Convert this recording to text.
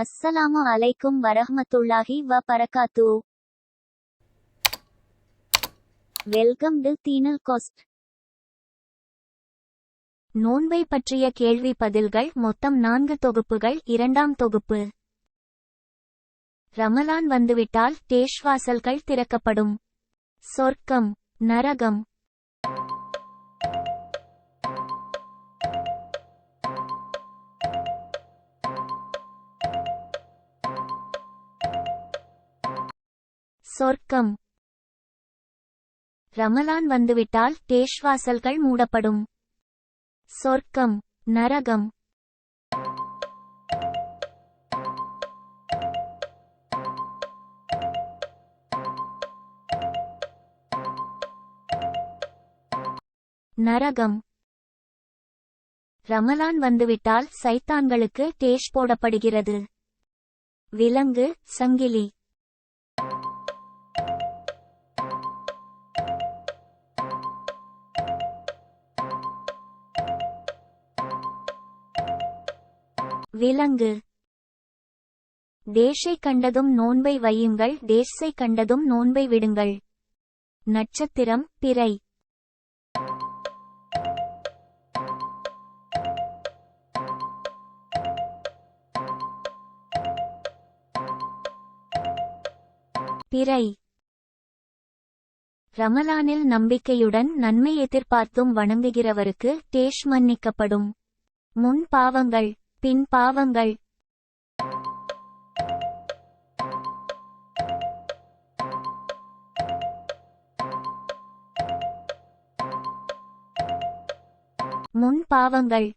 அஸ்ஸலாமு அலைக்கும் வரஹ்மத்துல்லாஹி வ பரகாத்து. வெல்கம் டு தீனல் கோஸ்ட். நோன்பை பற்றிய கேள்வி பதில்கள் மொத்தம் 4 தொகுப்புகள். 2ஆம் தொகுப்பு. ரமலான் வந்துவிட்டால் தேஷ்வாசல்கள் திறக்கப்படும். சொர்க்கம், நரகம். சொர்க்கம். ரமலான் வந்துவிட்டால் தேஷ்வாசல்கள் மூடப்படும். சொர்க்கம், நரகம். நரகம். ரமலான் வந்துவிட்டால் சைத்தான்களுக்கு தேஷ் போடப்படுகிறது. விலங்கு, சங்கிலி. விலங்கு. டேஷை கண்டதும் நோன்பை வையுங்கள், டேஷை கண்டதும் நோன்பை விடுங்கள். நட்சத்திரம், பிறை. பிறை. ரமலானில் நம்பிக்கையுடன் நன்மை எதிர்பார்த்தும் வணங்குகிறவருக்கு தேஷ் மன்னிக்கப்படும். முன் பாவங்கள், பின் பாவங்கள். முன் பாவங்கள்.